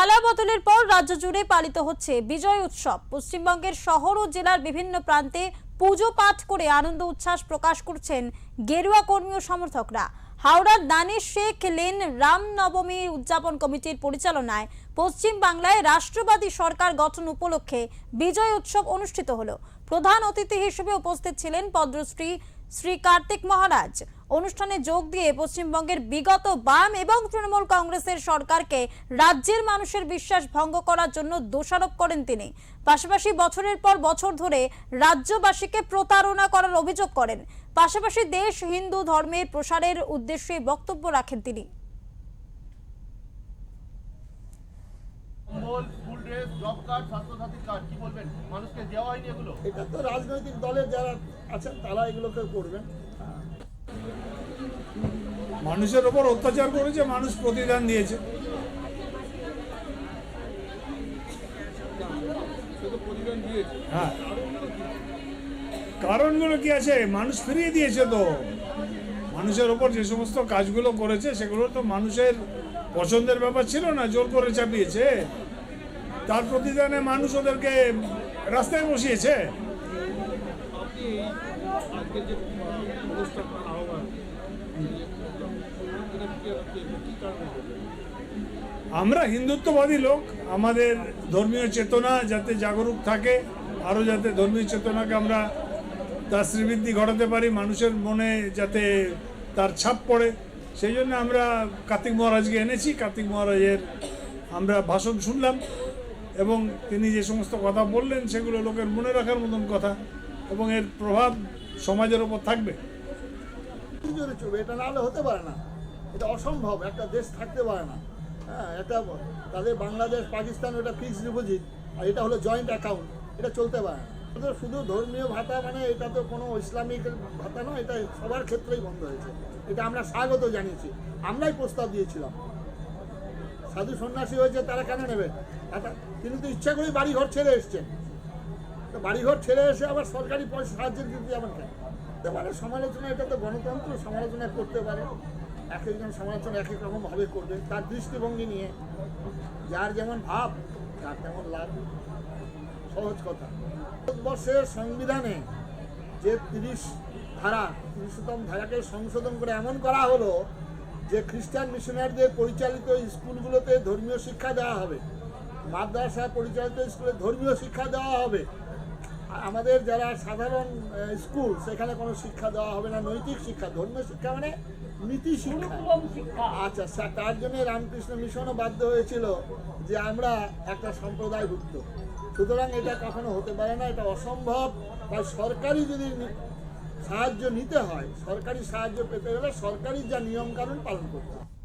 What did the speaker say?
পালা বদলের পর রাজ্য জুড়ে পালিত হচ্ছে বিজয় উৎসব। পশ্চিমবঙ্গের শহর ও জেলার বিভিন্ন প্রান্তে পুজো পাঠ করে আনন্দ উচ্ছ্বাস প্রকাশ করছেন গেরুয়া কর্মী ও সমর্থকরা। হাওড়ার দানিশ শেখ লেন রামনবমী উদযাপন কমিটির পরিচালনায় পশ্চিম বাংলায় রাষ্ট্রবাদী সরকার গঠন উপলক্ষে বিজয় উৎসব অনুষ্ঠিত হলো। প্রধান অতিথি হিসেবে উপস্থিত ছিলেন পদ্মশ্রী শ্রী কার্তিক মহারাজ। অনুষ্ঠানে যোগ দিয়ে পশ্চিমবঙ্গের বিগত বাম এবং তৃণমূল কংগ্রেসের সরকারকে রাজ্যের মানুষের বিশ্বাস ভঙ্গ করার জন্য দোষারোপ করেন তিনি। পাশাপাশি বছরের পর বছর ধরে রাজ্যবাসীকে প্রতারণা করার অভিযোগ করেন। পাশাপাশি দেশ হিন্দু ধর্মের প্রসারের উদ্দেশ্যে বক্তব্য রাখেন তিনি। এটা তো রাজনৈতিক দলের যারা আছেন তারা এগুলোকে করবেন। মানুষের উপর অত্যাচার করেছে, মানুষ প্রতিদান দিয়েছে। হ্যাঁ, কারণগুলো কি আছে? মানুষ ফিরিয়ে দিয়েছে তো। মানুষের ওপর যে সমস্ত কাজগুলো করেছে সেগুলো তো মানুষের পছন্দের ব্যাপার ছিল না, জোর করে চাপিয়েছে। তার প্রতিদানে মানুষ ওদেরকে রাস্তায় বসিয়েছে। আমরা হিন্দুত্ববাদী লোক, আমাদের ধর্মীয় চেতনা যাতে জাগরুক থাকে, আরও যাতে ধর্মীয় চেতনাকে আমরা তার শ্রীবৃদ্ধি ঘটাতে পারি, মানুষের মনে যাতে তার ছাপ পড়ে, সেই জন্য আমরা কার্তিক মহারাজকে এনেছি। কার্তিক মহারাজের আমরা ভাষণ শুনলাম এবং তিনি যে সমস্ত কথা বললেন সেগুলো লোকের মনে রাখার মতন কথা, এবং এর প্রভাব সমাজের ওপর থাকবে। এটা না হলে হতে পারে না, এটা অসম্ভব। একটা দেশ থাকতে পারে না। হ্যাঁ, এটা তাদের বাংলাদেশ পাকিস্তান ওটা ফিক্সড ডিপোজিট, আর এটা হলো জয়েন্ট অ্যাকাউন্ট, এটা চলতে পারে না। শুধু ধর্মীয় ভাতা মানে এটা তো কোনো ইসলামিক ভাতা নয়, এটা সবার ক্ষেত্রেই বন্ধ হয়েছে। এটা আমরা স্বাগত জানিয়েছি, আমরাই প্রস্তাব দিয়েছিলাম। সাধু সন্ন্যাসী হয়েছে তারা কেন নেবে? তিনি তো ইচ্ছা করেই বাড়িঘর ছেড়ে এসছেন। তো বাড়িঘর ছেড়ে এসে আবার সরকারি পয়সা সাহায্যের দিতে যাবেন কেন? মানে সমালোচনা, এটা তো গণতন্ত্র, সমালোচনা করতে পারে। এক একজন সমালোচনা এক এক রকমভাবে করবে তার দৃষ্টিভঙ্গি নিয়ে। যার যেমন ভাব তার তেমন লাভ। সহজ কথা। ভারতবর্ষের সংবিধানে যে 30তম ধারাকে সংশোধন করে এমন করা হলো যে খ্রিস্টান মিশনারিদের পরিচালিত স্কুলগুলোতে ধর্মীয় শিক্ষা দেওয়া হবে, মাদ্রাসা পরিচালিত স্কুলে ধর্মীয় শিক্ষা দেওয়া হবে। আমাদের যারা সাধারণ স্কুল সেখানে কোনো শিক্ষা দেওয়া হবে না, নৈতিক শিক্ষা। ধর্মীয় শিক্ষা মানে নীতি শিক্ষা। আচ্ছা, তার জন্য রামকৃষ্ণ মিশনও বাধ্য হয়েছিল যে আমরা একটা সম্প্রদায়ভুক্ত। সুতরাং এটা কখনো হতে পারে না, এটা অসম্ভব। তাই সরকারি যদি সাহায্য নিতে হয়, সরকারি সাহায্য পেতে গেলে সরকারি যা নিয়ম কানুন পালন করতে হবে।